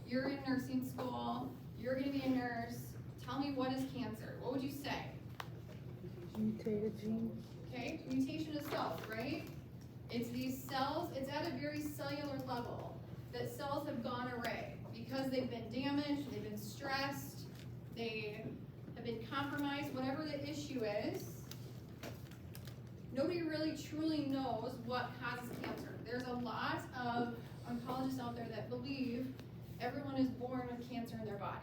you're in nursing school, you're gonna be a nurse, tell me what is cancer. What would you say? Mutated gene. Okay, mutation of cells, right? It's these cells, it's at a very cellular level that cells have gone array because they've been damaged, they've been stressed, they have been compromised, whatever the issue is. Nobody really truly knows what causes cancer. There's a lot of oncologists out there that believe everyone is born with cancer in their body.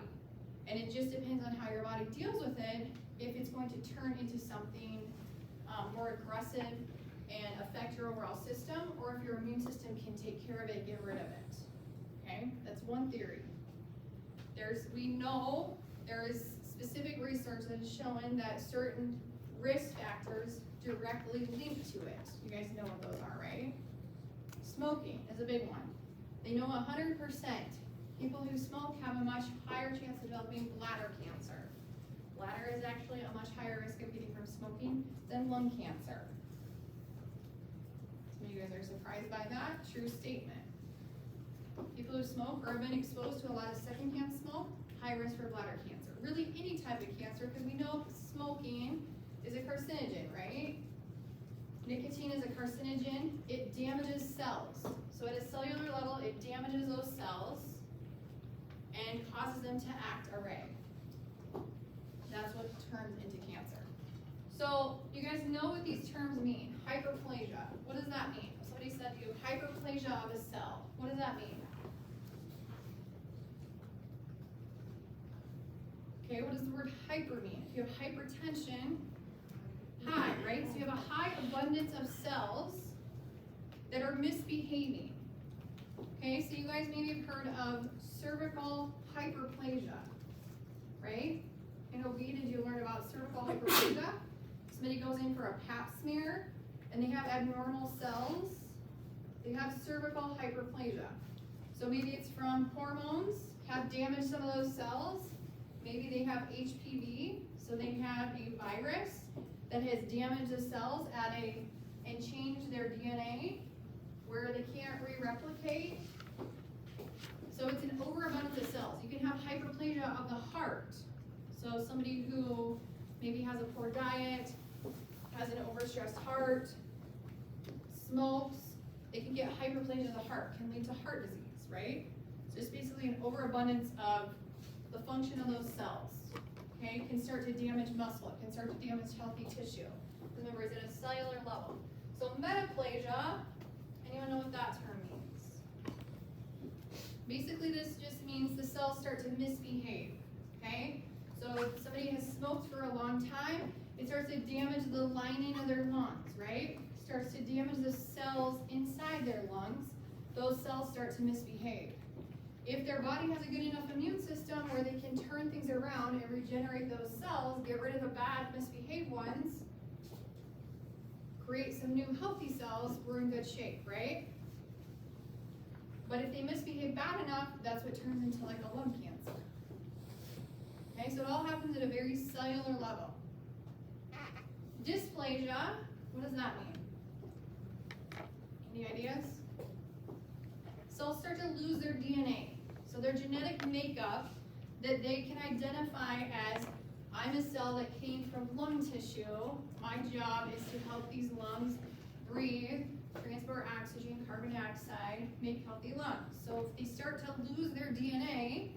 And it just depends on how your body deals with it, if it's going to turn into something more aggressive and affect your overall system, or if your immune system can take care of it, get rid of it. Okay, that's one theory. We know there is specific research that is showing that certain risk factors directly link to it. You guys know what those are, right? Smoking is a big one. They know 100% people who smoke have a much higher chance of developing bladder cancer. Bladder is actually a much higher risk of getting from smoking than lung cancer. Some of you guys are surprised by that. True statement. People who smoke or have been exposed to a lot of secondhand smoke, high risk for bladder cancer. Really any type of cancer, because we know smoking is a carcinogen, right? Nicotine is a carcinogen. It damages cells. So at a cellular level, it damages those cells and causes them to act array. That's what turns into cancer. So you guys know what these terms mean. Hyperplasia. What does that mean? Somebody said to you, hyperplasia of a cell. What does that mean? Okay, what does the word hyper mean? If you have hypertension, high, right? So you have a high abundance of cells that are misbehaving. Okay, so you guys maybe have heard of cervical hyperplasia, right? In OB, did you learn about cervical hyperplasia? Somebody goes in for a pap smear and they have abnormal cells. They have cervical hyperplasia. So maybe it's from hormones, have damaged some of those cells. Maybe they have HPV, so they have a virus that has damaged the cells and changed their DNA where they can't re-replicate. So it's an overabundance of cells. You can have hyperplasia of the heart. So somebody who maybe has a poor diet, has an overstressed heart, smokes, they can get hyperplasia of the heart, can lead to heart disease, right? So it's basically an overabundance of the function of those cells. Okay, it can start to damage muscle, it can start to damage healthy tissue. Remember, it's at a cellular level. So metaplasia, anyone know what that term means? Basically, this just means the cells start to misbehave, okay? So if somebody has smoked for a long time, it starts to damage the lining of their lungs, right? It starts to damage the cells inside their lungs. Those cells start to misbehave. If their body has a good enough immune system where they can turn things around and regenerate those cells, get rid of the bad, misbehaved ones, create some new healthy cells, we're in good shape, right? But if they misbehave bad enough, that's what turns into like a lung cancer. Okay, so it all happens at a very cellular level. Dysplasia, what does that mean? Any ideas? Cells start to lose their DNA. So their genetic makeup that they can identify as, I'm a cell that came from lung tissue. My job is to help these lungs breathe, transport oxygen, carbon dioxide, make healthy lungs. So if they start to lose their DNA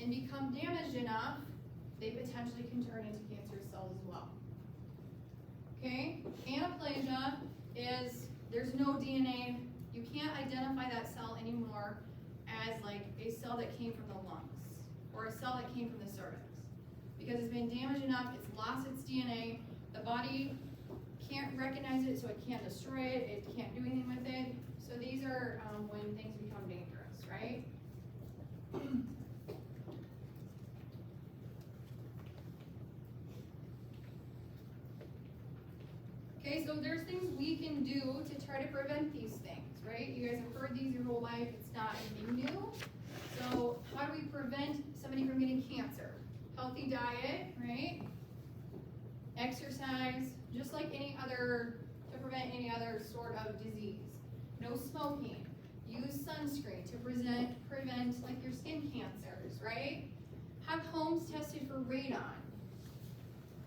and become damaged enough, they potentially can turn into cancerous cells as well. Okay? Anaplasia is there's no DNA. You can't identify that cell anymore as like a cell that came from the lungs or a cell that came from the cervix. Because it's been damaged enough, it's lost its DNA, the body can't recognize it, so it can't destroy it, it can't do anything with it. So these are when things become dangerous, right? Okay, so there's things we can do to try to prevent these things, right? You guys have heard these your whole life, it's not anything new. So how do we prevent somebody from getting cancer? Healthy diet, right? Exercise, just like any other, to prevent any other sort of disease. No smoking. Use sunscreen to prevent Have homes tested for radon.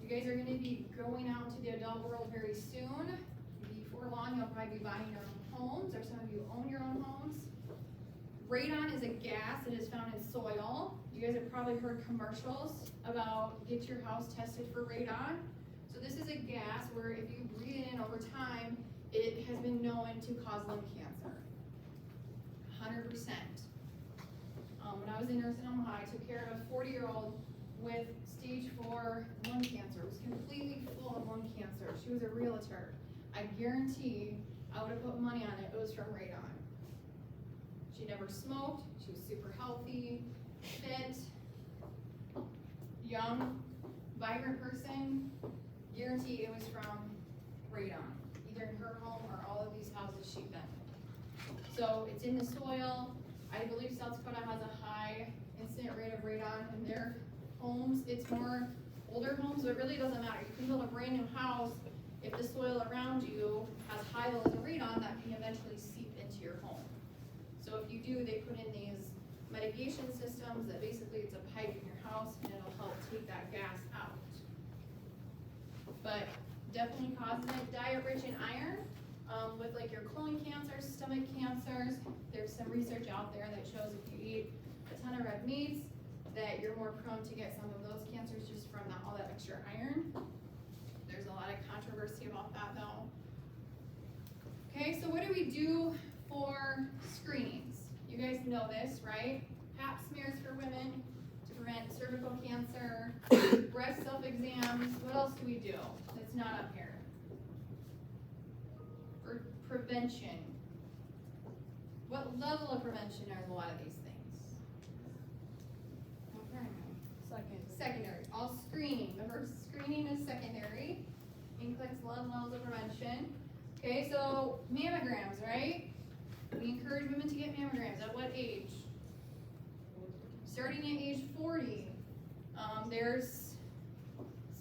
You guys are gonna be going out into the adult world very soon. Before long, you'll probably be buying your own homes, or some of you own your own homes. Radon is a gas that is found in soil. You guys have probably heard commercials about get your house tested for radon. So this is a gas where if you breathe it in over time, it has been known to cause lung cancer. 100%. When I was in nursing home, I took care of a 40-year-old with stage 4 lung cancer. It was completely full of lung cancer. She was a realtor. I guarantee I would have put money on it. It was from radon. She never smoked. She was super healthy, fit, young, vibrant person. Guarantee it was from radon, either in her home or all of these houses she'd been in. So it's in the soil. I believe South Dakota has a high incident rate of radon in their homes. It's more older homes, so it really doesn't matter. You can build a brand new house. If the soil around you has high levels of radon, that can eventually seep into your home. So if you do, they put in these mitigation systems that basically it's a pipe in your house and it'll help take that gas out. But definitely causes it. Diet rich in iron, with like your colon cancers, stomach cancers. There's some research out there that shows if you eat a ton of red meats, that you're more prone to get some of those cancers just from all that extra iron. There's a lot of controversy about that though. Okay, so what do we do for screenings? You guys know this, right? Pap smears for women to prevent cervical cancer, breast self-exams. What else do we do that's not up here? For prevention. What level of prevention are a lot of these things? Secondary. All screening. The first screening is secondary. Includes levels of prevention. Okay, so mammograms, right? We encourage women to get mammograms. At what age? Starting at age 40. There's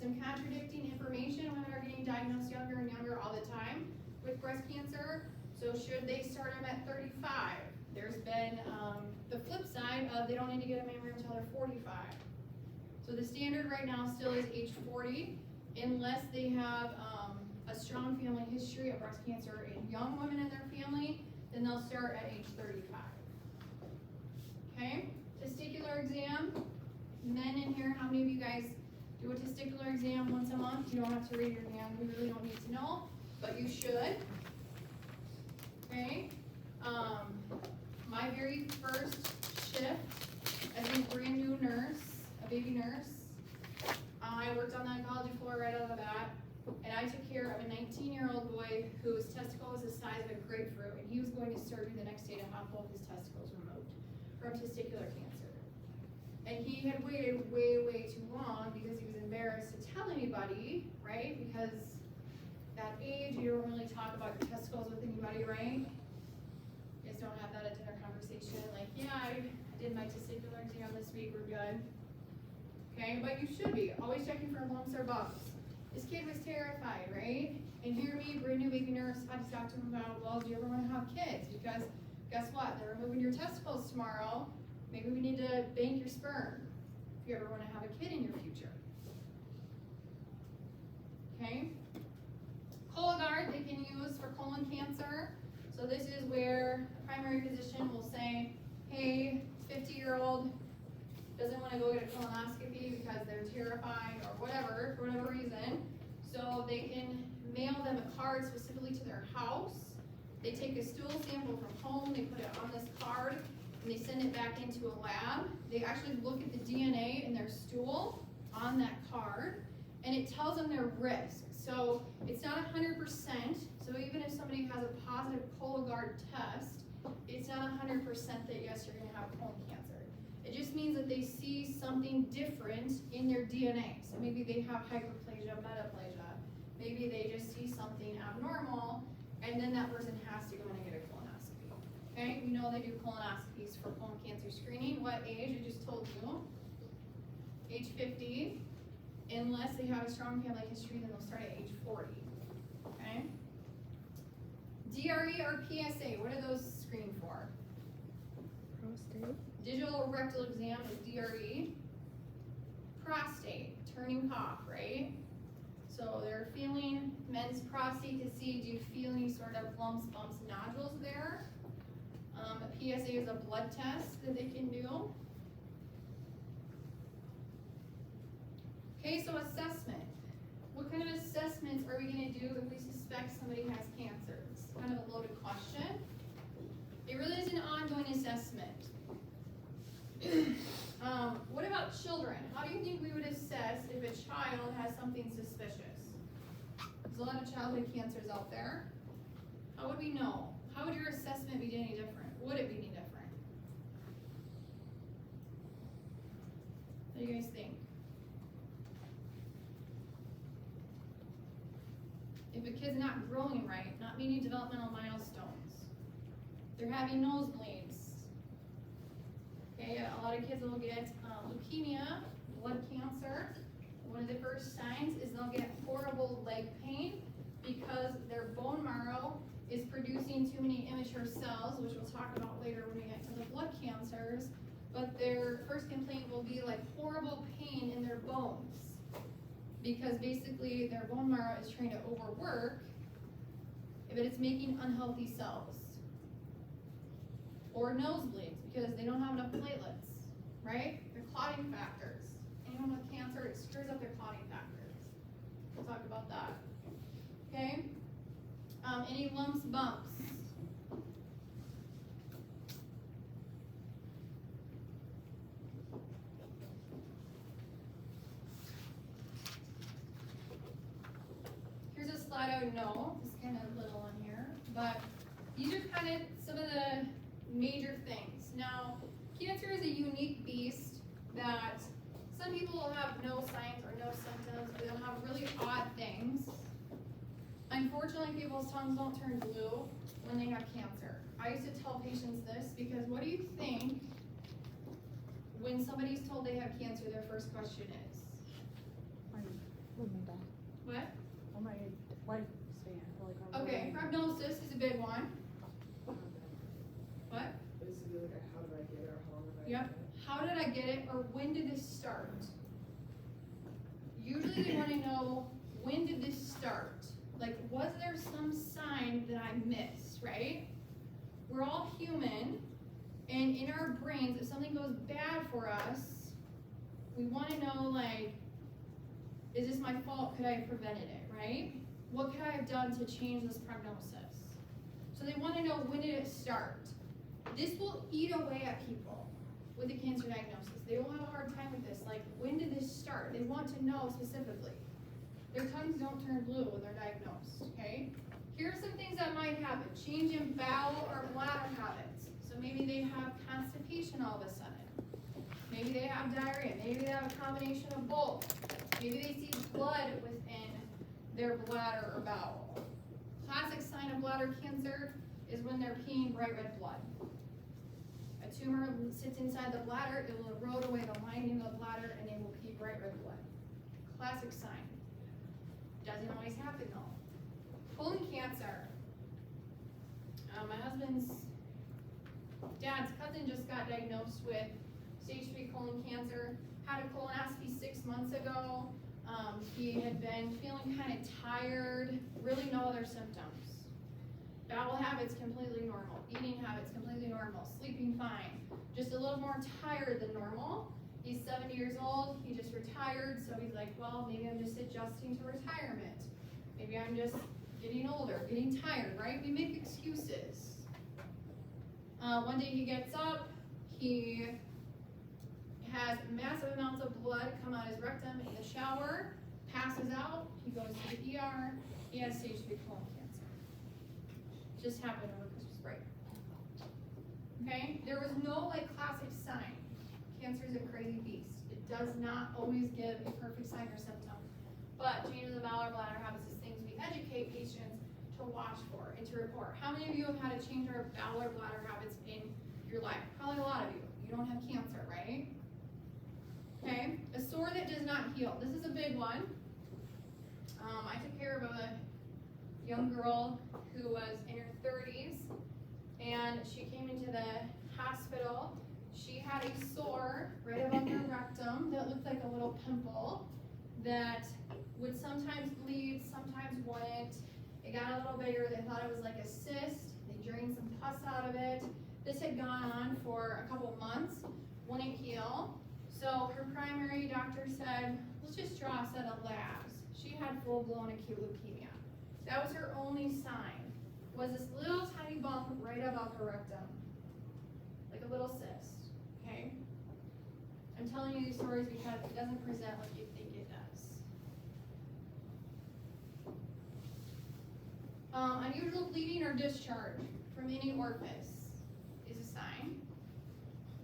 some contradicting information. Women are getting diagnosed younger and younger all the time with breast cancer. So should they start them at 35? There's been the flip side of they don't need to get a mammogram until they're 45. So the standard right now still is age 40, unless they have a strong family history of breast cancer in young women in their family, then they'll start at age 35. Okay, testicular exam. Men in here, how many of you guys do a testicular exam once a month? You don't have to raise your hand, we really don't need to know, but you should. Okay, my very first shift as a brand new nurse, a baby nurse, I worked on the oncology floor right out of the bat, and I took care of a 19-year-old boy whose testicle was the size of a grapefruit, and he was going to surgery the next day to have both his testicles removed from testicular cancer. And he had waited way, way too long because he was embarrassed to tell anybody, right? Because that age, you don't really talk about your testicles with anybody, right? You guys don't have that at dinner conversation, like, yeah, I did my testicular exam this week, we're good. Okay, but you should be, always checking for lumps or bumps. This kid was terrified, right? And here me, brand new baby nurse, I just talked to him about, well, do you ever want to have kids? Because guess what, they're removing your testicles tomorrow. Maybe we need to bank your sperm if you ever want to have a kid in your future. Okay? Cologuard they can use for colon cancer. So this is where a primary physician will say, hey, 50-year-old doesn't want to go get a colonoscopy because they're terrified or whatever, for whatever reason. So they can mail them a card specifically to their house. They take a stool sample from home, they put it on this card, and they send it back into a lab. They actually look at the DNA in their stool on that card, and it tells them their risk. So it's not 100%, so even if somebody has a positive Cologuard test, it's not 100% that yes, you're gonna have colon cancer. It just means that they see something different in their DNA. So maybe they have hyperplasia, metaplasia. Maybe they just see something abnormal, and then that person has to go in and get a colonoscopy. Okay, we know they do colonoscopies for colon cancer screening. What age? I just told you. Age 50. Unless they have a strong family history, then they'll start at age 40. Okay? DRE or PSA, what are those screened for? Prostate. Digital rectal exam is DRE. prostate, turning cough, right? So they're feeling men's prostate to see, do you feel any sort of lumps, bumps, nodules there? A PSA is a blood test that they can do. Okay, so assessment. What kind of assessments are we gonna do if we suspect somebody has cancer? It's kind of a loaded question. It really is an ongoing assessment. What about children? How do you think we would assess if a child has something suspicious? There's a lot of childhood cancers out there. How would we know? How would your assessment be any different? Would it be any different? What do you guys think? If a kid's not growing right, not meeting developmental milestones, they're having nosebleeds. Okay, a lot of kids will get leukemia, blood cancer. One of the first signs is they'll get horrible leg pain because their bone marrow is producing too many immature cells, which we'll talk about later when we get to the blood cancers. But their first complaint will be like horrible pain in their bones because basically their bone marrow is trying to overwork, but it's making unhealthy cells. Or nosebleeds because they don't have enough platelets, right? They're clotting factors. Anyone with cancer, it screws up their clotting factors. We'll talk about that. Okay? Any lumps, bumps? Here's a slide I would know. It's kind of little on here, but these are kind of some of the major things. Now, cancer is a unique beast that some people will have no signs or no symptoms, or they'll have really odd things. Unfortunately, people's tongues don't turn blue when they have cancer. I used to tell patients this because what do you think when somebody's told they have cancer, their first question is? What? On my lifespan. Okay, prognosis is a big one. What? Basically, like, how did I get it, or how long did I Yep. get it? How did I get it, or when did this start? Usually they want to know, when did this start? Like, was there some sign that I missed, right? We're all human, and in our brains, if something goes bad for us, we want to know, like, is this my fault? Could I have prevented it, right? What could I have done to change this prognosis? So they want to know, when did it start? This will eat away at people with a cancer diagnosis. They will have a hard time with this. Like, when did this start? They want to know specifically. Their tongues don't turn blue when they're diagnosed, okay? Here are some things that might happen. Change in bowel or bladder habits. So maybe they have constipation all of a sudden. Maybe they have diarrhea. Maybe they have a combination of both. Maybe they see blood within their bladder or bowel. Classic sign of bladder cancer is when they're peeing bright red blood. A tumor sits inside the bladder, it will erode away the lining of the bladder, and they will pee bright red blood. Classic sign. Doesn't always happen though. Colon cancer. My husband's dad's cousin just got diagnosed with stage 3 colon cancer. Had a colonoscopy 6 months ago. He had been feeling kind of tired, really no other symptoms. Bowel habits completely normal. Eating habits completely normal. Sleeping fine. Just a little more tired than normal. He's 70 years old. He just retired, so he's like, well, maybe I'm just adjusting to retirement. Maybe I'm just getting older, getting tired, right? We make excuses. One day he gets up. He has massive amounts of blood come out his rectum in the shower, passes out. He goes to the ER. He has stage 3 colon cancer. Just happened over Christmas break. Okay, there was no like classic sign. Cancer is a crazy beast. It does not always give a perfect sign or symptom. But changes of bowel or bladder habits is things we educate patients to watch for and to report. How many of you have had to change our bowel or bladder habits in your life? Probably a lot of you. You don't have cancer, right? Okay, a sore that does not heal. This is a big one. I took care of a young girl who was in her 30s, and she came into the hospital. she had a sore right above her rectum that looked like a little pimple that would sometimes bleed, sometimes wouldn't. It got a little bigger. They thought it was like a cyst. They drained some pus out of it. This had gone on for a couple months, wouldn't heal. So her primary doctor said, let's just draw a set of labs. She had full-blown acute leukemia. That was her only sign, was this little tiny bump right above her rectum, like a little cyst, okay? I'm telling you these stories because it doesn't present like you think it does. Unusual bleeding or discharge from any orifice is a sign,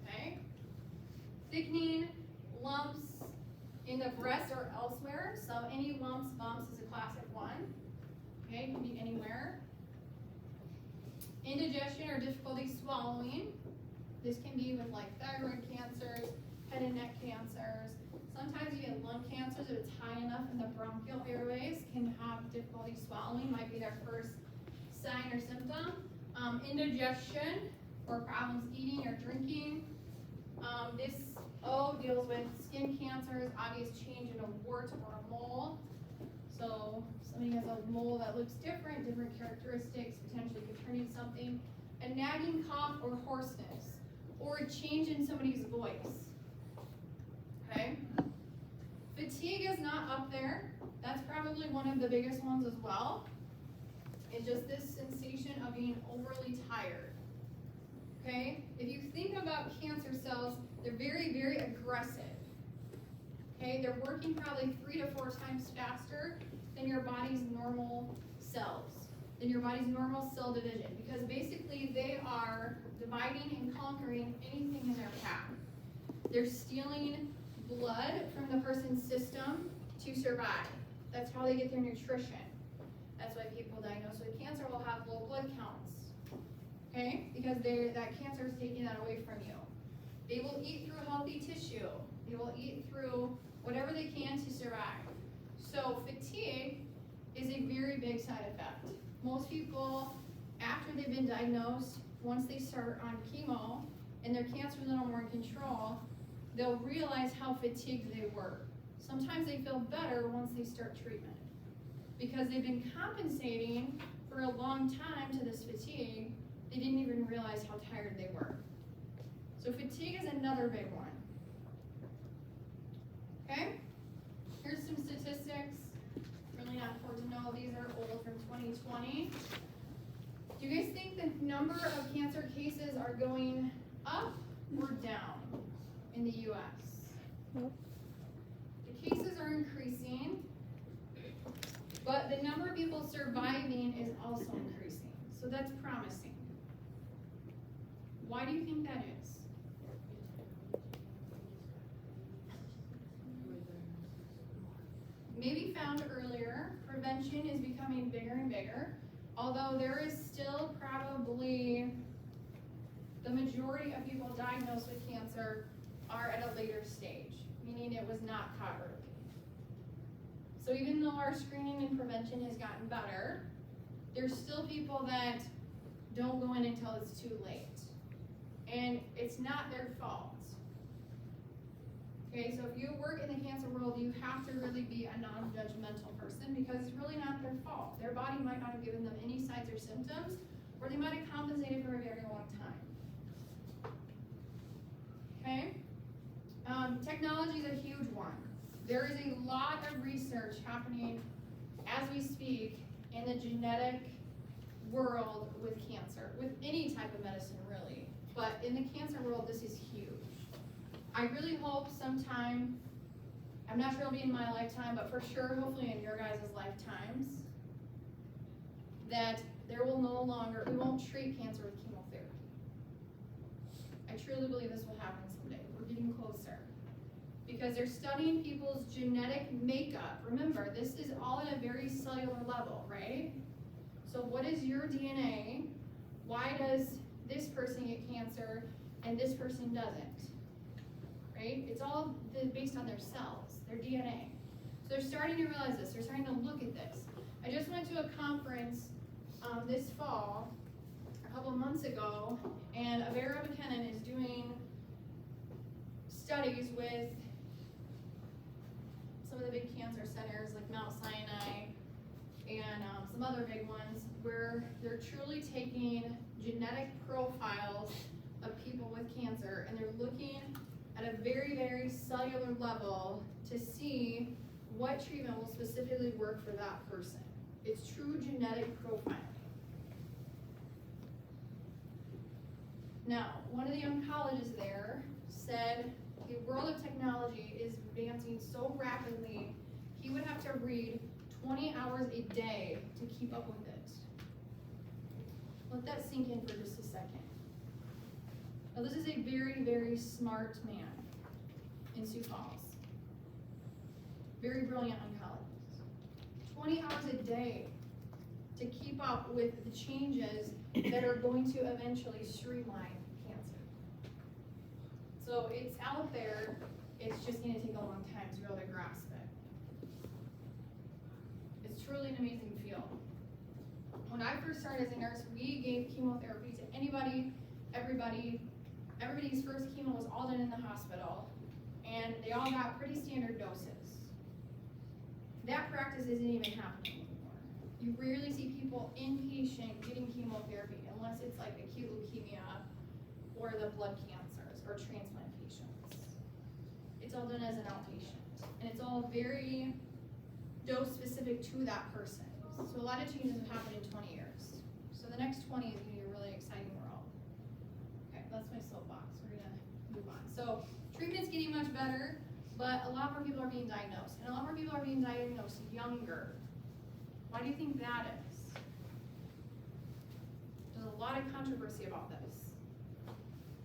okay? Thickening, lumps in the breast or elsewhere, so any lumps, bumps is a classic one, okay, it can be anywhere. Indigestion or difficulty swallowing, this can be with like thyroid cancers, head and neck cancers. Sometimes you get lung cancers if it's high enough in the bronchial airways, can have difficulty swallowing, might be their first sign or symptom. Indigestion or problems eating or drinking. This O deals with skin cancers, obvious change in a wart or a mole. So somebody has a mole that looks different characteristics, potentially could turn into something. A nagging cough or hoarseness, or a change in somebody's voice. Okay? Fatigue is not up there. That's probably one of the biggest ones as well. It's just this sensation of being overly tired. Okay? If you think about cancer cells, they're very, very aggressive. Okay? They're working probably 3 to 4 times faster than your body's normal cells, than your body's normal cell division, because basically they are dividing and conquering anything in their path. They're stealing blood from the person's system to survive. That's how they get their nutrition. That's why people diagnosed with cancer will have low blood counts. Okay? Because that cancer is taking that away from you. They will eat through healthy tissue. They will eat through whatever they can to survive. So fatigue is a very big side effect. Most people, after they've been diagnosed, once they start on chemo and their cancer is a little more in control, they'll realize how fatigued they were. Sometimes they feel better once they start treatment because they've been compensating for a long time to this fatigue. They didn't even realize how tired they were. So fatigue is another big one. Okay? Here's some statistics. Really not important to know. These are old from 2020. Do you guys think the number of cancer cases are going up or down in the U.S.? Nope. The cases are increasing, but the number of people surviving is also increasing. So that's promising. Why do you think that is? Maybe found earlier, prevention is becoming bigger and bigger, although there is still probably the majority of people diagnosed with cancer are at a later stage, meaning it was not caught early. So even though our screening and prevention has gotten better, there's still people that don't go in until it's too late. And it's not their fault. Okay, so if you work in the cancer world, you have to really be a non-judgmental person because it's really not their fault. Their body might not have given them any signs or symptoms, or they might have compensated for a very long time. Okay? Technology is a huge one. There is a lot of research happening as we speak in the genetic world with cancer, with any type of medicine really. But in the cancer world, this is huge. I really hope sometime, I'm not sure it'll be in my lifetime, but for sure, hopefully in your guys' lifetimes, that there will no longer, we won't treat cancer with chemotherapy. I truly believe this will happen someday. We're getting closer. Because they're studying people's genetic makeup. Remember, this is all at a very cellular level, right? So what is your DNA? Why does this person get cancer and this person doesn't? Right? It's all based on their cells, their DNA. So they're starting to realize this. They're starting to look at this. I just went to a conference this fall, a couple of months ago, and Avera McKinnon is doing studies with some of the big cancer centers like Mount Sinai and some other big ones where they're truly taking genetic profiles of people with cancer and they're looking at a very, very cellular level to see what treatment will specifically work for that person. It's true genetic profiling. Now, one of the oncologists there said the world of technology is advancing so rapidly, he would have to read 20 hours a day to keep up with it. Let that sink in for just a second. Now, this is a very, very smart man in Sioux Falls. Very brilliant oncologist. 20 hours a day to keep up with the changes that are going to eventually streamline cancer. So it's out there, it's just gonna take a long time to be able to grasp it. It's truly an amazing field. When I first started as a nurse, we gave chemotherapy to anybody, everybody. Everybody's first chemo was all done in the hospital, and they all got pretty standard doses. That practice isn't even happening anymore. You rarely see people inpatient getting chemotherapy unless it's like acute leukemia or the blood cancers or transplant patients. It's all done as an outpatient, and it's all very dose specific to that person. So a lot of changes have happened in 20 years. So the next 20 is gonna be a really exciting world. Okay, that's my soapbox. We're gonna move on. So treatment's getting much better, but a lot more people are being diagnosed, and a lot more people are being diagnosed younger. Why do you think that is? There's a lot of controversy about this.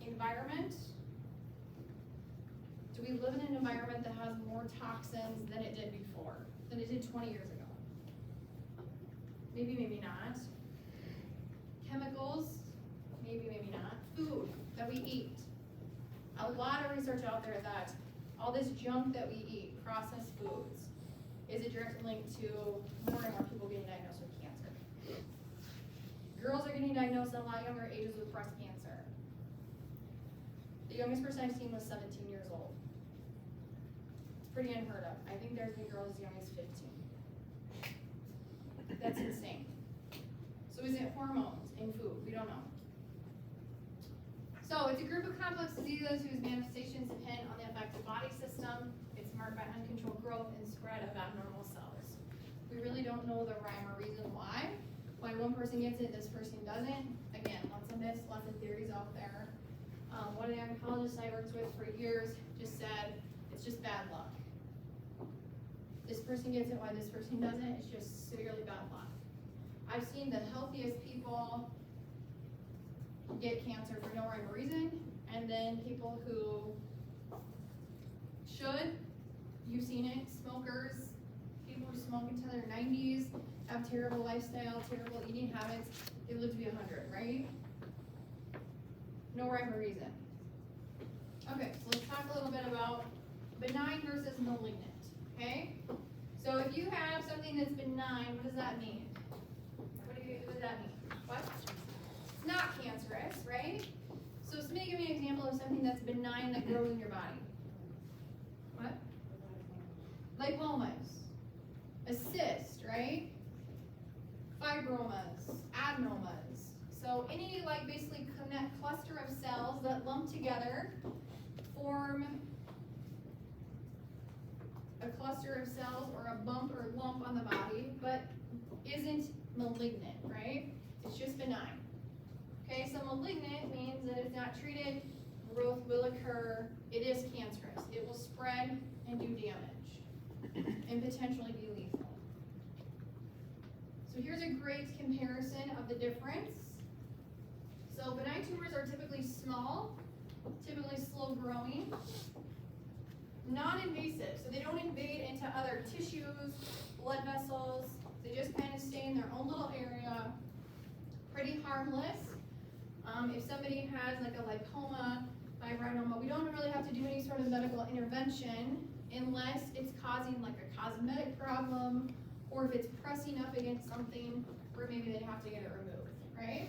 Environment. Do we live in an environment that has more toxins than it did before, than it did 20 years ago? Maybe, maybe not. Chemicals, maybe, maybe not. Food that we eat. A lot of research out there that all this junk that we eat, processed foods, is a direct link to more and more people getting diagnosed with cancer. Girls are getting diagnosed at a lot younger ages with breast cancer. The youngest person I've seen was 17 years old. It's pretty unheard of. I think there's been girls as young as 15. That's insane. So is it hormones in food? We don't know. So it's a group of complex diseases whose manifestations depend on the affected body system. It's marked by uncontrolled growth and spread of abnormal cells. We really don't know the rhyme or reason why one person gets it, this person doesn't. Again, lots of myths, lots of theories out there. One of the oncologists I worked with for years just said, it's just bad luck. This person gets it, why this person doesn't, it's just severely bad luck. I've seen the healthiest people get cancer for no rhyme or reason, and then people who should, you've seen it, smokers, people who smoke into their 90s, have terrible lifestyle, terrible eating habits, they live to be 100, right? No rhyme or reason. Okay, so let's talk a little bit about benign versus malignant, okay? So if you have something that's benign, what does that mean? What does that mean? What? It's not cancerous, right? So somebody give me an example of something that's benign that grows in your body. What? Lipomas, a cyst, right? Fibromas, adenomas. So any like basically cluster of cells that lump together form a cluster of cells or a bump or lump on the body, but isn't malignant, right? It's just benign. Okay, so malignant means that if it's not treated, growth will occur. It is cancerous. It will spread and do damage and potentially be lethal. So here's a great comparison of the difference. So benign tumors are typically small, typically slow growing, non-invasive, so they don't invade into other tissues, blood vessels. They just kind of stay in their own little area, pretty harmless. If somebody has like a lipoma, fibrinoma, we don't really have to do any sort of medical intervention unless it's causing like a cosmetic problem or if it's pressing up against something where maybe they have to get it removed, right?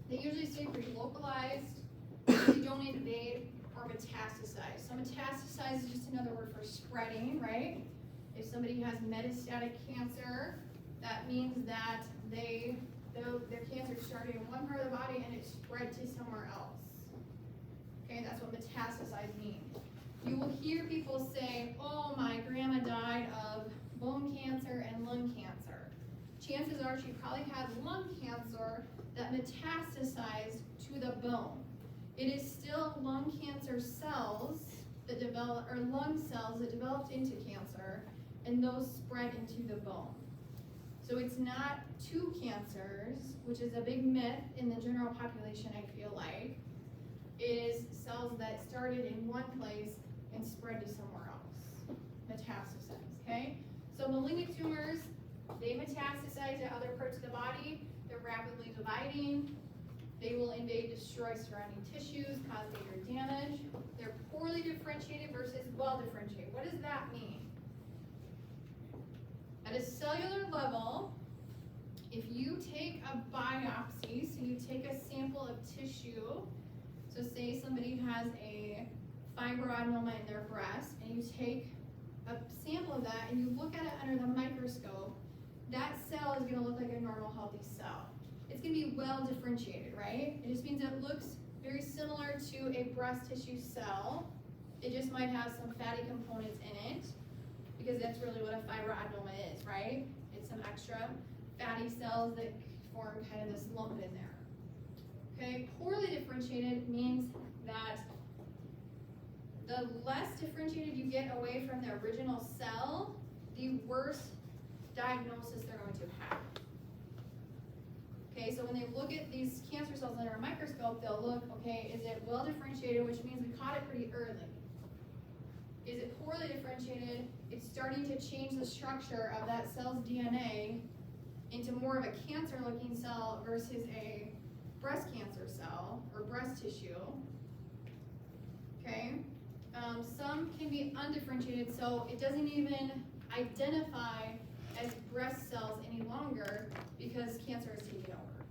They usually stay pretty localized, they don't invade or metastasize. So metastasize is just another word for spreading, right? If somebody has metastatic cancer, that means that their cancer started in one part of the body and it spread to somewhere else. Okay, that's what metastasize means. You will hear people say, oh, my grandma died of bone cancer and lung cancer. Chances are she probably had lung cancer that metastasized to the bone. It is still lung cancer cells that develop, or lung cells that developed into cancer, and those spread into the bone. So it's not two cancers, which is a big myth in the general population, I feel like. It is cells that started in one place and spread to somewhere else. Metastasize, okay? So malignant tumors, they metastasize to other parts of the body. They're rapidly dividing. They will invade, destroy surrounding tissues, cause major damage. They're poorly differentiated versus well differentiated. What does that mean? At a cellular level, if you take a biopsy, so you take a sample of tissue, so say somebody has a fibroadenoma in their breast, and you take a sample of that and you look at it under the microscope, that cell is going to look like a normal healthy cell. It's going to be well differentiated, right? It just means it looks very similar to a breast tissue cell. It just might have some fatty components in it, because that's really what a fibroadenoma is, right? It's some extra fatty cells that form kind of this lump in there. Okay, poorly differentiated means that the less differentiated you get away from the original cell, the worse diagnosis they're going to have. Okay, so when they look at these cancer cells under a microscope, they'll look, okay, is it well differentiated, which means we caught it pretty early. Is it poorly differentiated? It's starting to change the structure of that cell's DNA into more of a cancer-looking cell versus a breast cancer cell or breast tissue. Okay, some can be undifferentiated, so it doesn't even identify as breast cells any longer because cancer is taking over.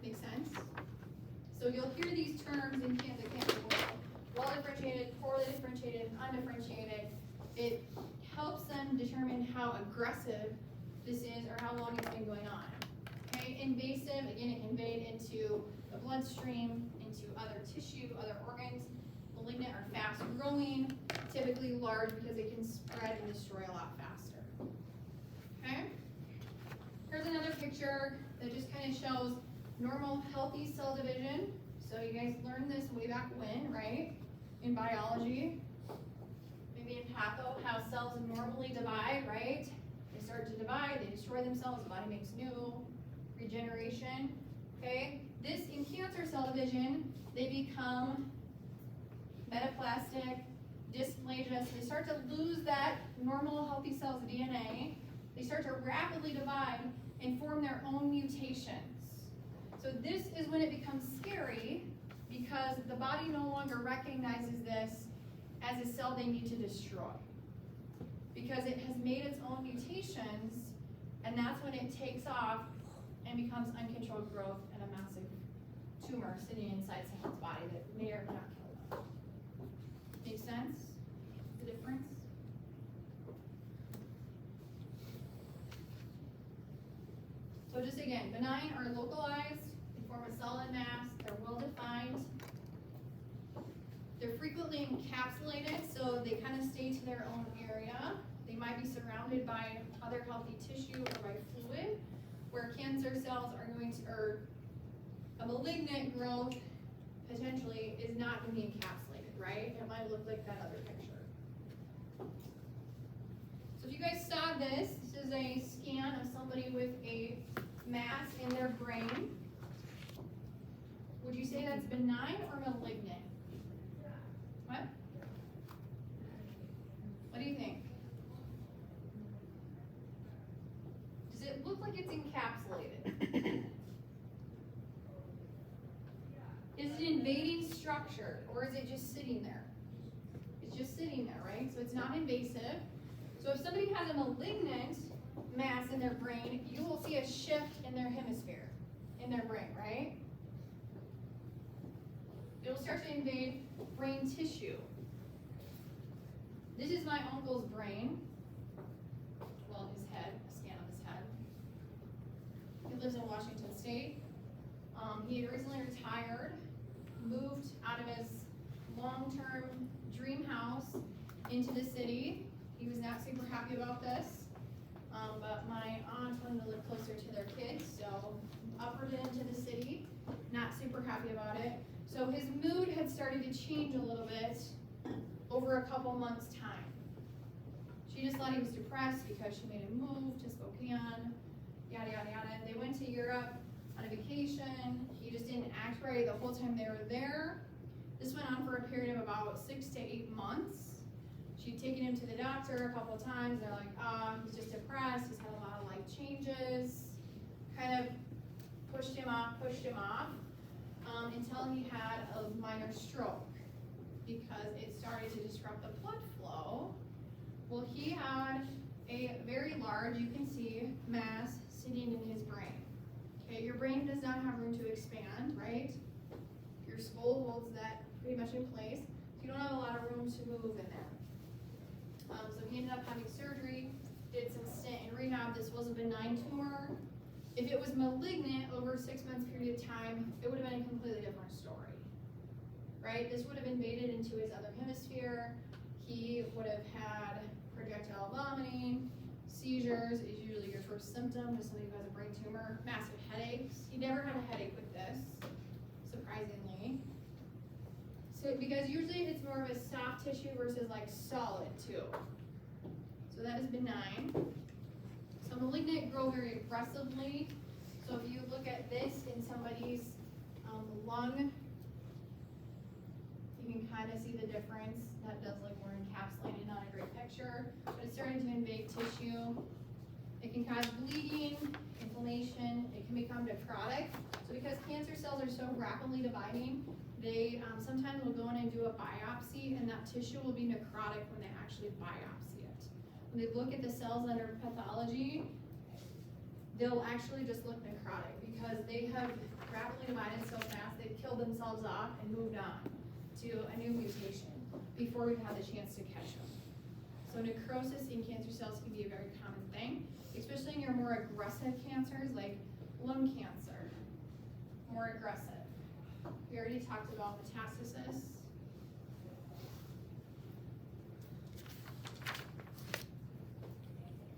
Make sense? So you'll hear these terms in cancer world: well differentiated, poorly differentiated, undifferentiated. It helps them determine how aggressive this is or how long it's been going on. Okay, invasive, again, it can invade into the bloodstream, into other tissue, other organs. Malignant are fast growing, typically large because it can spread and destroy a lot faster. Okay, here's another picture that just kind of shows normal healthy cell division. So you guys learned this way back when, right? In biology, maybe in patho, how cells normally divide, right? They start to divide, they destroy themselves, the body makes new, regeneration, okay? This, in cancer cell division, they become metaplastic, dysplasia, so they start to lose that normal healthy cell's DNA. They start to rapidly divide and form their own mutations. So this is when it becomes scary, because the body no longer recognizes this as a cell they need to destroy, because it has made its own mutations, and that's when it takes off and becomes uncontrolled growth and a massive tumor sitting inside someone's body that may or may not kill them. Make sense? The difference? So just again, benign or localized, they form a solid mass, they're well defined. They're frequently encapsulated, so they kind of stay to their own area. They might be surrounded by other healthy tissue or by fluid, where cancer cells are going to, or a malignant growth potentially is not going to be encapsulated, right? It might look like that other picture. So if you guys saw this, this is a scan of somebody with a mass in their brain. Would you say that's benign or malignant? What? What do you think? Does it look like it's encapsulated? Is it invading structure, or is it just sitting there? It's just sitting there, right? So it's not invasive. So if somebody has a malignant mass in their brain, you will see a shift in their hemisphere, in their brain, right? It will start to invade brain tissue. This is my uncle's brain. Well, his head, a scan of his head. He lives in Washington State. He had recently retired, moved out of his long-term dream house into the city. He was not super happy about this, but my aunt wanted to live closer to their kids, so upward into the city, not super happy about it. So his mood had started to change a little bit over a couple months' time. She just thought he was depressed because she made him move to Spokane, yada, yada, yada. They went to Europe on a vacation. He just didn't act right the whole time they were there. This went on for a period of about 6 to 8 months. She'd taken him to the doctor a couple of times. They're like, he's just depressed. He's had a lot of life changes. Kind of pushed him off, until he had a minor stroke because it started to disrupt the blood flow. Well, he had a very large, you can see, mass sitting in his brain. Okay, your brain does not have room to expand, right? Your skull holds that pretty much in place. So you don't have a lot of room to move in there. So he ended up having surgery, did some stint in rehab. This was a benign tumor. If it was malignant over a 6 months period of time, it would have been a completely different story, right? This would have invaded into his other hemisphere. He would have had projectile vomiting, seizures is usually your first symptom with somebody who has a brain tumor, massive headaches. He never had a headache with this, surprisingly. So, because usually it's more of a soft tissue versus like solid too. So that is benign. So malignant grow very aggressively. So if you look at this in somebody's lung, you can kind of see the difference. That does look more encapsulated, not a great picture, but it's starting to invade tissue. It can cause bleeding, inflammation. It can become necrotic. So because cancer cells are so rapidly dividing, they sometimes will go in and do a biopsy, and that tissue will be necrotic when they actually biopsy it. When they look at the cells under pathology, they'll actually just look necrotic because they have rapidly divided so fast, they've killed themselves off and moved on to a new mutation before we've had the chance to catch them. So necrosis in cancer cells can be a very common thing, especially in your more aggressive cancers like lung cancer, more aggressive. We already talked about metastasis.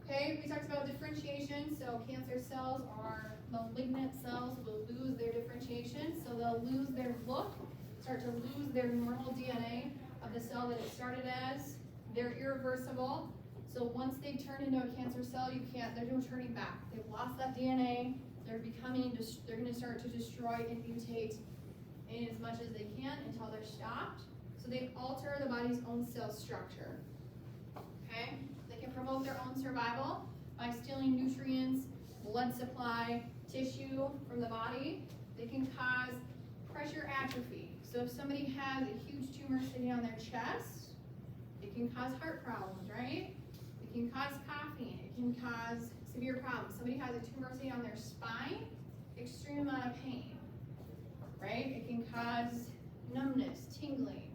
Okay, we talked about differentiation. So cancer cells or malignant cells will lose their differentiation. So they'll lose their look, start to lose their normal DNA of the cell that it started as. They're irreversible. So once they turn into a cancer cell, there's no turning back. They've lost that DNA. They're going to start to destroy and mutate in as much as they can until they're stopped. So they alter the body's own cell structure. Okay? They can promote their own survival by stealing nutrients, blood supply, tissue from the body. They can cause pressure atrophy. So if somebody has a huge tumor sitting on their chest, it can cause heart problems, right? It can cause coughing. It can cause severe problems. Somebody has a tumor sitting on their spine, extreme amount of pain, right? It can cause numbness, tingling.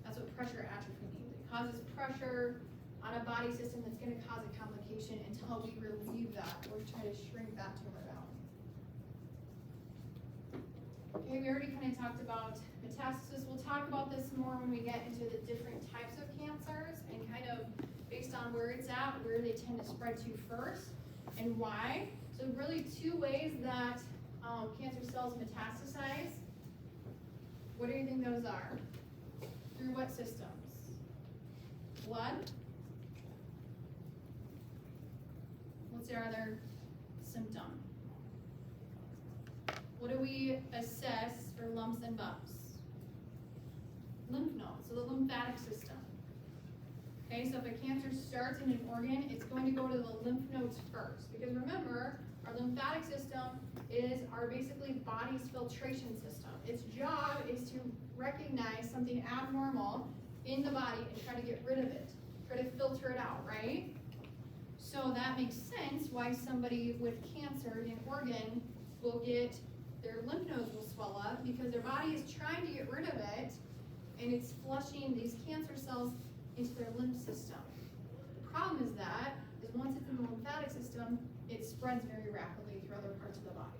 That's what pressure atrophy means. It causes pressure on a body system that's going to cause a complication until we relieve that or try to shrink that tumor down. Okay, we already kind of talked about metastasis. We'll talk about this more when we get into the different types of cancers and kind of based on where it's at, where they tend to spread to first and why. So really 2 ways that cancer cells metastasize. What do you think those are? Through what systems? Blood? What's their other symptom? What do we assess for lumps and bumps? Lymph nodes, so the lymphatic system. Okay, so if a cancer starts in an organ, it's going to go to the lymph nodes first. Because remember, our lymphatic system is our basically body's filtration system. Its job is to recognize something abnormal in the body and try to get rid of it, try to filter it out, right? So that makes sense why somebody with cancer in an organ will get, their lymph nodes will swell up because their body is trying to get rid of it and it's flushing these cancer cells into their lymph system. The problem is once it's in the lymphatic system, it spreads very rapidly through other parts of the body.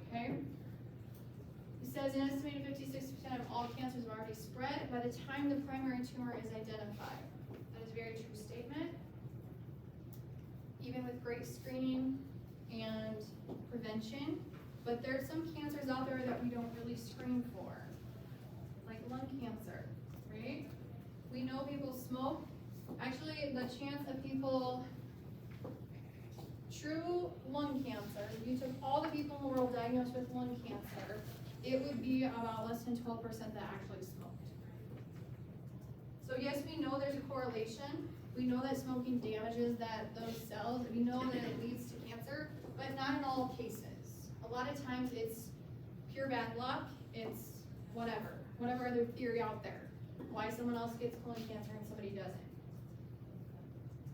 Okay? It says an estimated 56% of all cancers have already spread by the time the primary tumor is identified. That is a very true statement. Even with great screening and prevention, but there are some cancers out there that we don't really screen for, like lung cancer, right? We know people smoke. Actually, the chance of people, true lung cancer, if you took all the people in the world diagnosed with lung cancer, it would be about less than 12% that actually smoked. So yes, we know there's a correlation. We know that smoking damages those cells. We know that it leads to cancer, but not in all cases. A lot of times it's pure bad luck. It's whatever other theory out there. Why someone else gets colon cancer and somebody doesn't.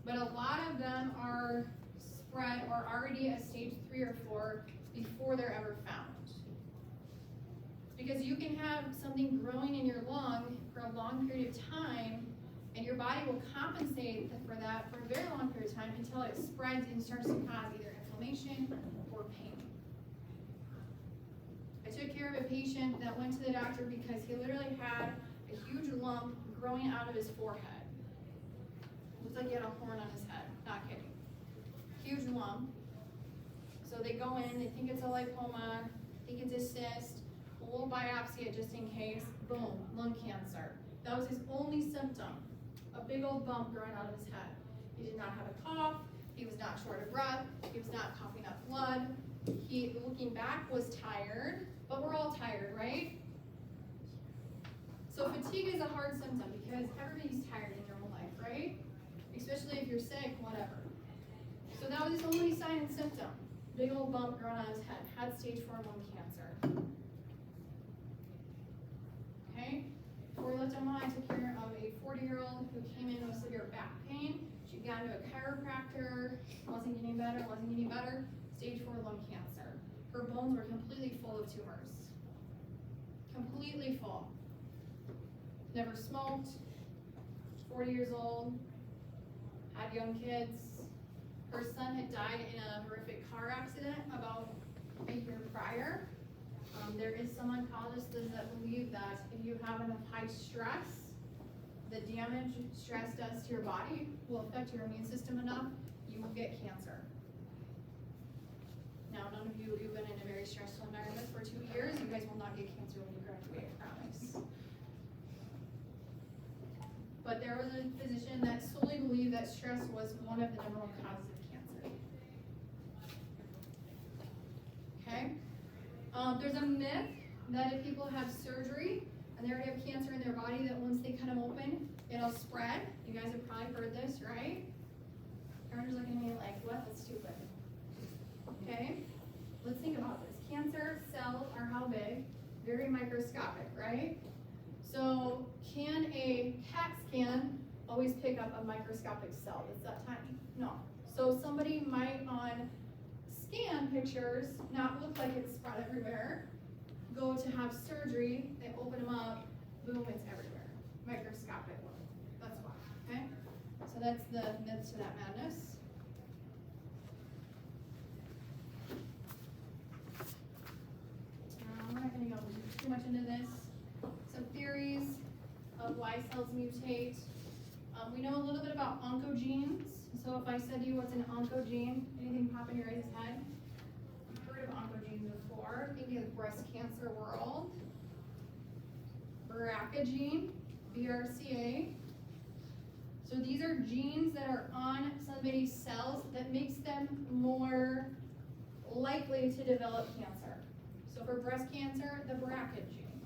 But a lot of them are spread or already at stage 3 or 4 before they're ever found. Because you can have something growing in your lung for a long period of time, and your body will compensate for that for a very long period of time until it spreads and starts to cause either inflammation or pain. I took care of a patient that went to the doctor because he literally had a huge lump growing out of his forehead. Looks like he had a horn on his head, not kidding. Huge lump. So they go in, they think it's a lipoma, think it's a cyst, a little biopsy it just in case, boom, lung cancer. That was his only symptom, a big old bump growing out of his head. He did not have a cough, he was not short of breath, he was not coughing up blood. He, looking back, was tired, but we're all tired, right? So fatigue is a hard symptom because everybody's tired in their whole life, right? Especially if you're sick, whatever. So that was his only sign and symptom. Big old bump growing on his head, had stage 4 lung cancer. Okay? Before we left him alone, I took care of a 40-year-old who came in with severe back pain. She got into a chiropractor, wasn't getting better, stage 4 lung cancer. Her bones were completely full of tumors. Completely full. Never smoked, 40 years old, had young kids. Her son had died in a horrific car accident about a year prior. There is some oncologists that believe that if you have enough high stress, the damage stress does to your body will affect your immune system enough, you will get cancer. Now, none of you, you've been in a very stressful environment for 2 years, you guys will not get cancer when you graduate, I promise. But there was a physician that solely believed that stress was one of the number 1 causes of cancer. Okay? There's a myth that if people have surgery and they already have cancer in their body, that once they cut them open, it'll spread. You guys have probably heard this, right? Everyone's looking at me like, what? That's stupid. Okay? Let's think about this. Cancer cells are how big? Very microscopic, right? So can a CAT scan always pick up a microscopic cell that's that tiny? No. So somebody might on scan pictures not look like it's spread everywhere, go to have surgery, they open them up, boom, it's everywhere. Microscopic. That's why, okay? So that's the myth to that madness. We're not gonna go too much into this. Some theories of why cells mutate. We know a little bit about oncogenes. So if I said to you what's an oncogene, anything pop in your guys' head? You've heard of oncogenes before. Think of the breast cancer world. BRCA gene, BRCA. So these are genes that are on somebody's cells that makes them more likely to develop cancer. So for breast cancer, the BRCA gene.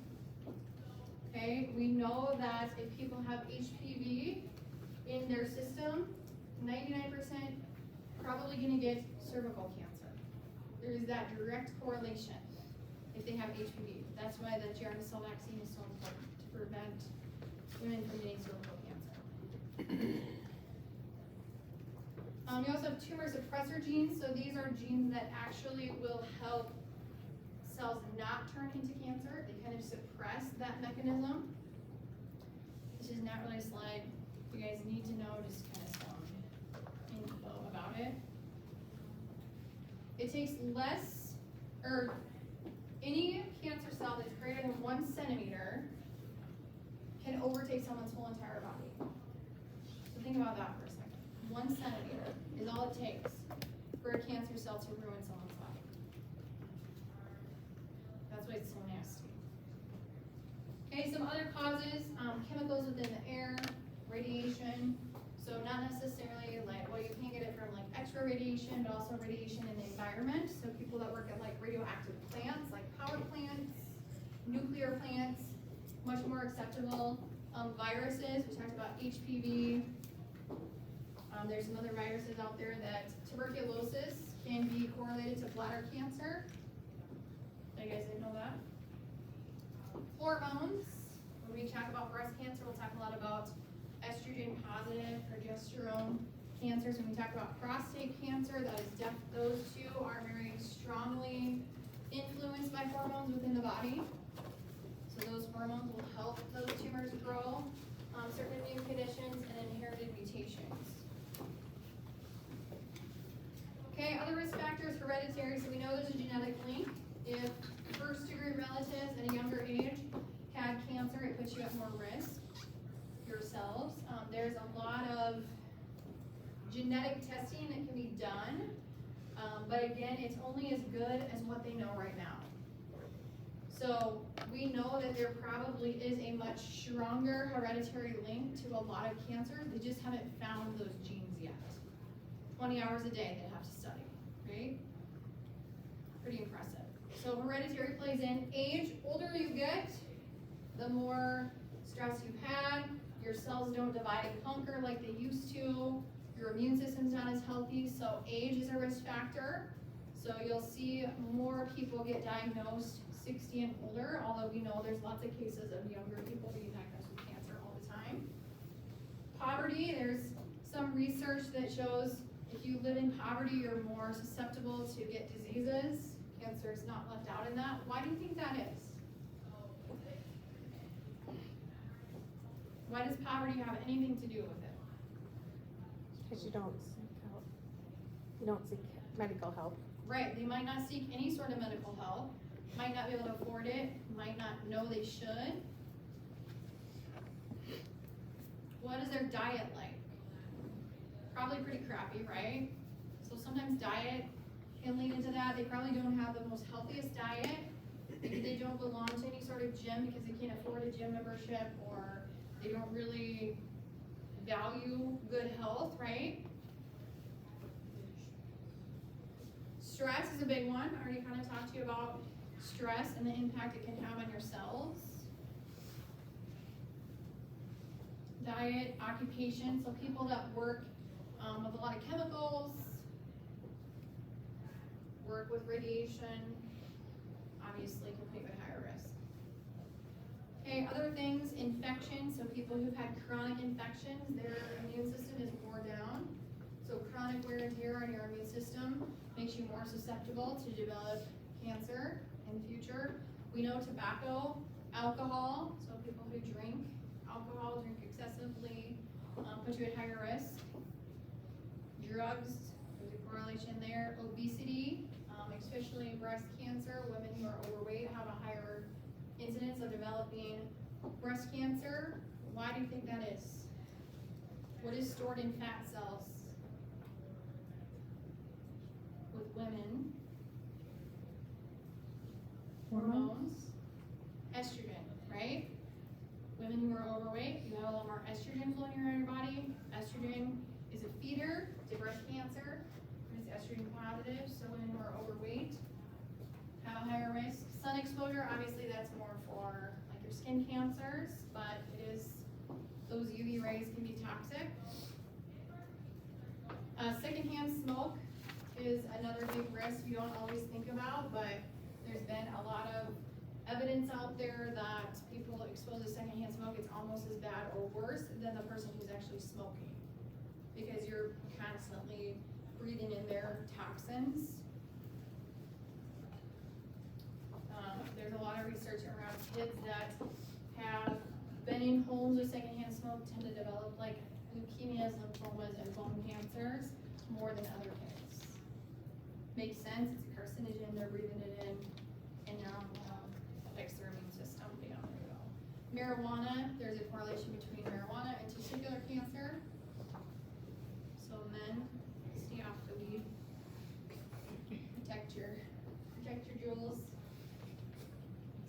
Okay, we know that if people have HPV in their system, 99% probably going to get cervical cancer. There is that direct correlation if they have HPV. That's why the Gardasil vaccine is so important to prevent women from getting cervical cancer. You also have tumor suppressor genes. So these are genes that actually will help cells not turn into cancer. They kind of suppress that mechanism. This is not really a slide you guys need to know, just kind of some info about it. It takes less, or any cancer cell that's greater than 1 centimeter can overtake someone's whole entire body. So think about that for a second. 1 centimeter is all it takes for a cancer cell to ruin someone's body. That's why it's so nasty. Okay, some other causes, chemicals within the air, radiation. So not necessarily like, well, you can get it from like X-ray radiation, but also radiation in the environment. So people that work at like radioactive plants, like power plants, nuclear plants, much more acceptable. Viruses, we talked about HPV. There's some other viruses out there that tuberculosis can be correlated to bladder cancer. You guys didn't know that? Hormones. When we talk about breast cancer, we'll talk a lot about estrogen positive, progesterone cancers. When we talk about prostate cancer, that is those two are very strongly influenced by hormones within the body. So those hormones will help those tumors grow, certain immune conditions, and inherited mutations. Okay, other risk factors, hereditary. So we know there's a genetic link. If first-degree relatives at a younger age had cancer, it puts you at more risk yourselves. There's a lot of genetic testing that can be done, but again, it's only as good as what they know right now. So we know that there probably is a much stronger hereditary link to a lot of cancers. They just haven't found those genes yet. 20 hours a day they have to study, right? Pretty impressive. So hereditary plays in. Age, older you get, the more stress you've had, your cells don't divide and conquer like they used to, your immune system's not as healthy, so age is a risk factor. So you'll see more people get diagnosed 60 and older, although we know there's lots of cases of younger people being diagnosed with cancer all the time. Poverty, there's some research that shows if you live in poverty, you're more susceptible to get diseases. Cancer is not left out in that. Why do you think that is? Why does poverty have anything to do with it? Because you don't seek help. You don't seek medical help. Right, they might not seek any sort of medical help, might not be able to afford it, might not know they should. What is their diet like? Probably pretty crappy, right? So sometimes diet can lead into that. They probably don't have the most healthiest diet. Maybe they don't belong to any sort of gym because they can't afford a gym membership, or they don't really value good health, right? Stress is a big one. I already kind of talked to you about stress and the impact it can have on your cells. Diet, occupation, so people that work with a lot of chemicals, work with radiation, obviously can put you at higher risk. Okay, other things, infection, so people who've had chronic infections, their immune system is wore down. So chronic wear and tear on your immune system makes you more susceptible to develop cancer in the future. We know tobacco, alcohol, so people who drink alcohol, drink excessively, put you at higher risk. Drugs, there's a correlation there. Obesity, especially breast cancer, women who are overweight have a higher incidence of developing breast cancer. Why do you think that is? What is stored in fat cells with women? Hormones, estrogen, right? Women who are overweight, you have a lot more estrogen flowing around your body. Estrogen is a feeder to breast cancer. It's estrogen positive, so women who are overweight have a higher risk. Sun exposure, obviously that's more for like your skin cancers, but it is, those UV rays can be toxic. Secondhand smoke is another big risk you don't always think about, but there's been a lot of evidence out there that people exposed to secondhand smoke, it's almost as bad or worse than the person who's actually smoking, because you're constantly breathing in their toxins. there's a lot of research around kids that have been in homes with secondhand smoke tend to develop like leukemias, lymphomas, and bone cancers more than other kids. Makes sense, it's a carcinogen, they're breathing it in, and now affects their immune system beyond there. Marijuana, there's a correlation between marijuana and testicular cancer. So men, stay off the weed. Protect your jewels.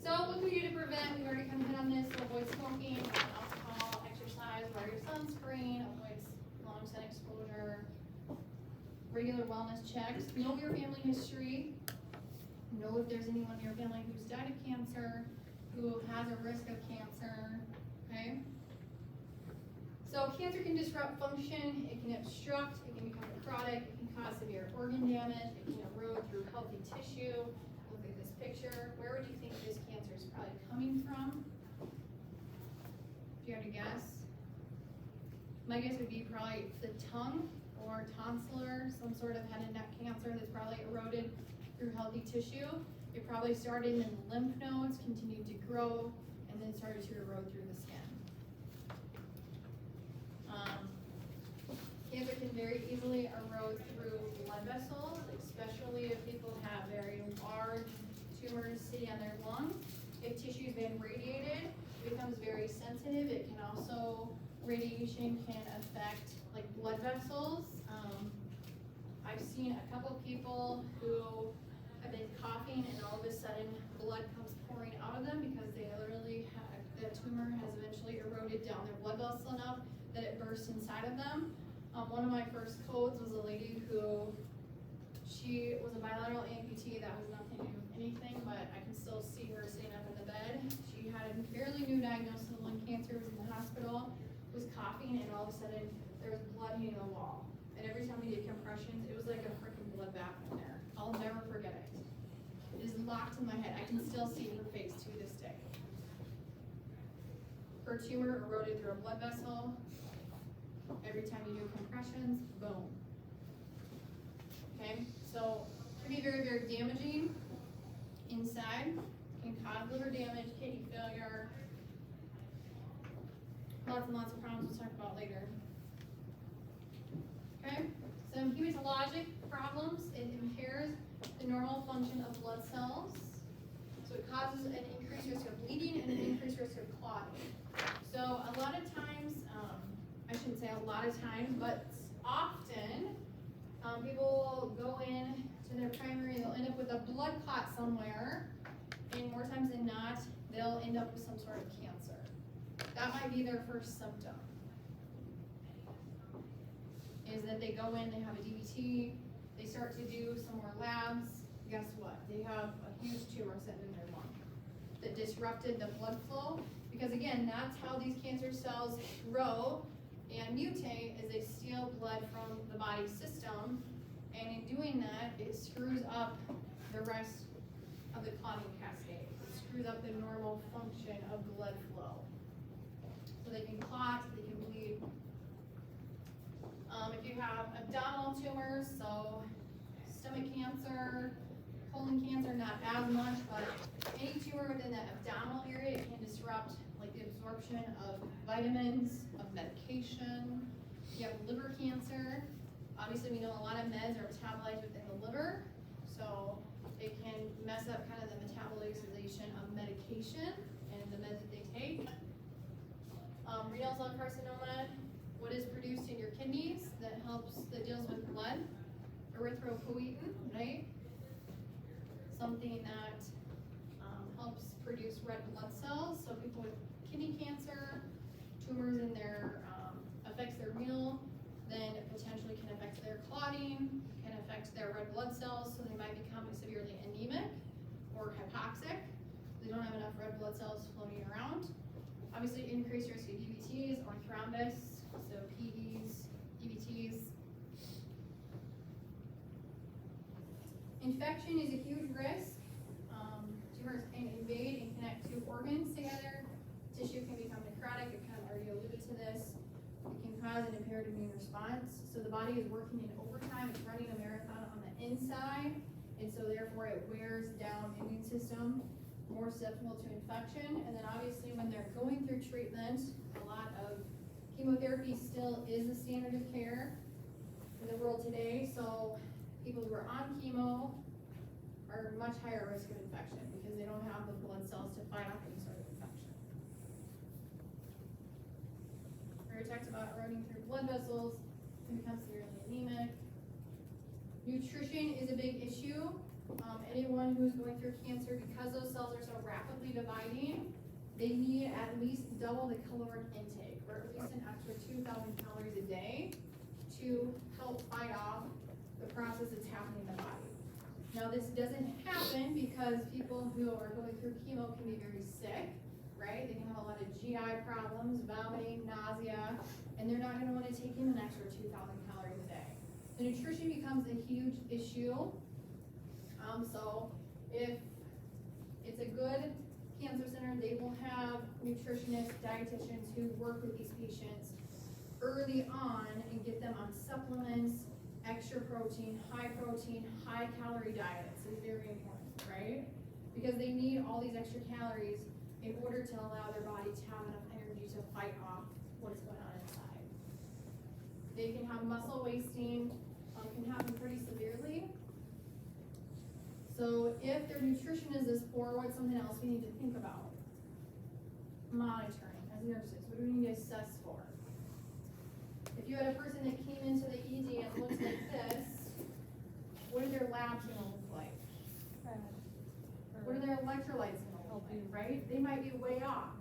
So what can we do to prevent? We've already kind of hit on this. So avoid smoking, avoid alcohol, exercise, wear your sunscreen, avoid long sun exposure, regular wellness checks, know your family history, know if there's anyone in your family who's died of cancer, who has a risk of cancer, okay? So cancer can disrupt function, it can obstruct, it can become necrotic, it can cause severe organ damage, it can erode through healthy tissue. Look at this picture. Where would you think this cancer is probably coming from? If you had to guess. My guess would be probably the tongue or tonsillar, some sort of head and neck cancer that's probably eroded through healthy tissue. It probably started in the lymph nodes, continued to grow, and then started to erode through the skin. Cancer can very easily erode through blood vessels, especially if people have very large tumors sitting on their lungs. If tissue's been radiated, it becomes very sensitive. It can also, radiation can affect like blood vessels. I've seen a couple people who have been coughing and all of a sudden blood comes pouring out of them because they literally had, the tumor has eventually eroded down their blood vessel enough that it burst inside of them. One of my first codes was a lady who, she was a bilateral amputee. That has nothing to do with anything, but I can still see her sitting up in the bed. She had a fairly new diagnosis of lung cancer, was in the hospital, was coughing, and all of a sudden there was blood hitting the wall. And every time we did compressions, it was like a freaking blood bath in there. I'll never forget it. It is locked in my head. I can still see her face to this day. Her tumor eroded through a blood vessel. Every time you do compressions, boom. Okay, so it can be very, very damaging inside. Can cause liver damage, kidney failure, lots and lots of problems we'll talk about later. Okay, some hematologic problems. It impairs the normal function of blood cells. So it causes an increased risk of bleeding and an increased risk of clotting. So a lot of times, I shouldn't say a lot of times, but often, people will go in to their primary, they'll end up with a blood clot somewhere, and more times than not, they'll end up with some sort of cancer. That might be their first symptom. Is that they go in, they have a DVT, they start to do some more labs, guess what? They have a huge tumor sitting in their lung that disrupted the blood flow, because again, that's how these cancer cells grow and mutate, is they steal blood from the body system, and in doing that, it screws up the rest of the clotting cascade. It screws up the normal function of blood flow. So they can clot, they can bleed. If you have abdominal tumors, so stomach cancer, colon cancer, not as much, but any tumor within that abdominal area, it can disrupt like the absorption of vitamins, of medication. If you have liver cancer, obviously we know a lot of meds are metabolized within the liver, so it can mess up kind of the metabolization of medication and the meds that they take. Renal cell carcinoma, what is produced in your kidneys that deals with blood? Erythropoietin, right? Something that helps produce red blood cells. So people with kidney cancer, tumors in their, affects their renal, then it potentially can affect their clotting, can affect their red blood cells, so they might become severely anemic or hypoxic. They don't have enough red blood cells floating around. Obviously, increased risk of DVTs or thrombus, so PEs, DVTs. Infection is a huge risk. Tumors can invade and connect two organs together. Tissue can become necrotic. I kind of already alluded to this. It can cause an impaired immune response. So the body is working in overtime. It's running a marathon on the inside, and so therefore it wears down the immune system. more susceptible to infection. And then obviously when they're going through treatment, a lot of chemotherapy still is the standard of care in the world today. So people who are on chemo are much higher risk of infection because they don't have the blood cells to fight off any sort of infection. We already talked about eroding through blood vessels, can become severely anemic. Nutrition is a big issue. Anyone who's going through cancer, because those cells are so rapidly dividing, they need at least double the caloric intake, or at least an extra 2,000 calories a day to help fight off the process that's happening in the body. Now this doesn't happen because people who are going through chemo can be very sick, right? They can have a lot of GI problems, vomiting, nausea, and they're not gonna wanna take in an extra 2,000 calories a day. The nutrition becomes a huge issue. So if it's a good cancer center, they will have nutritionists, dietitians who work with these patients early on and get them on supplements, extra protein, high calorie diets is very important, right? Because they need all these extra calories in order to allow their body to have enough energy to fight off what's going on inside. They can have muscle wasting, can happen pretty severely. So if their nutrition is this poor, what's something else we need to think about? Monitoring as nurses, what do we need to assess for? If you had a person that came into the ED and looked like this, what are their labs gonna look like? What are their electrolytes gonna look like, right? They might be way off.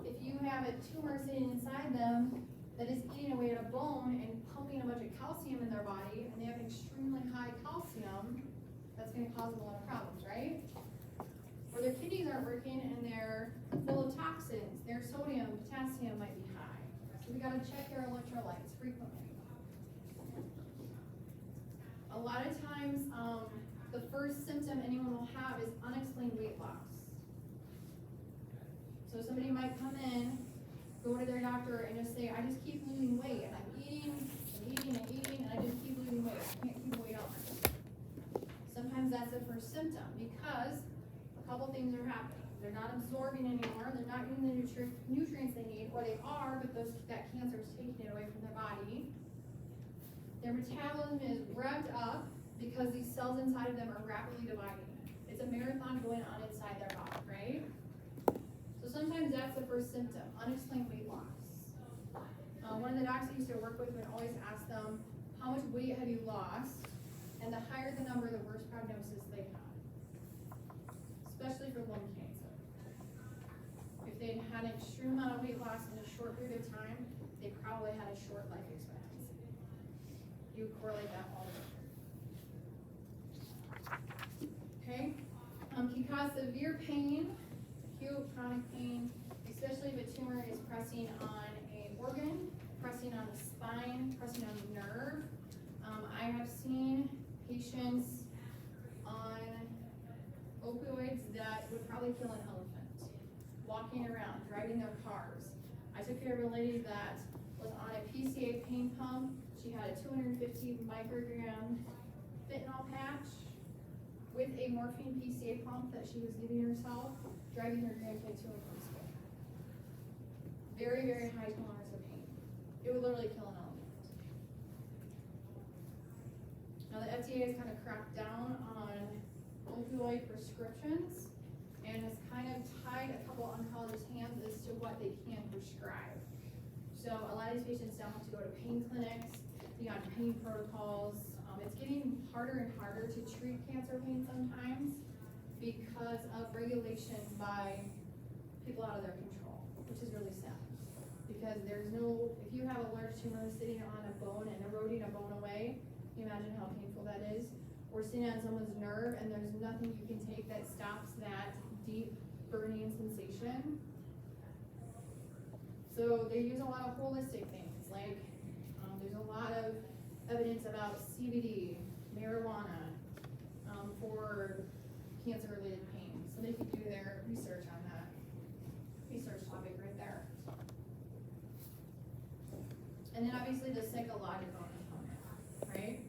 If you have a tumor sitting inside them that is eating away at a bone and pumping a bunch of calcium in their body, and they have extremely high calcium, that's gonna cause them a lot of problems, right? Or their kidneys aren't working and they're full of toxins, their sodium, potassium might be high. So we gotta check their electrolytes frequently. A lot of times, the first symptom anyone will have is unexplained weight loss. So somebody might come in, go to their doctor and just say, I just keep losing weight, and I'm eating, and I just keep losing weight, I can't keep weight on. Sometimes that's the first symptom, because a couple things are happening. They're not absorbing anymore, they're not getting the nutrients they need, or they are, but that cancer is taking it away from their body. Their metabolism is revved up because these cells inside of them are rapidly dividing. It's a marathon going on inside their body, right? So sometimes that's the first symptom, unexplained weight loss. One of the docs I used to work with would always ask them, how much weight have you lost? And the higher the number, the worse prognosis they had, especially for lung cancer. If they had an extreme amount of weight loss in a short period of time, they probably had a short life expectancy. You correlate that all the way. Okay? Can cause severe pain, acute chronic pain, especially if a tumor is pressing on an organ, pressing on the spine, pressing on the nerve. I have seen patients on opioids that would probably kill an elephant, walking around, driving their cars. I took care of a lady that was on a PCA pain pump. She had a 250 microgram fentanyl patch with a morphine PCA pump that she was giving herself, driving her grandkid to and from school. Very, very high tolerance of pain. It would literally kill an elephant. Now the FDA has kind of cracked down on opioid prescriptions and has kind of tied a couple oncologists' hands as to what they can prescribe. So a lot of these patients now have to go to pain clinics, be on pain protocols. It's getting harder and harder to treat cancer pain sometimes because of regulation by people out of their control, which is really sad. Because there's no, if you have a large tumor sitting on a bone and eroding a bone away, can you imagine how painful that is? Or sitting on someone's nerve and there's nothing you can take that stops that deep burning sensation. So they use a lot of holistic things, like there's a lot of evidence about CBD, marijuana, for cancer-related pain. So they could do their research on that research topic right there. And then obviously the psychological component, right?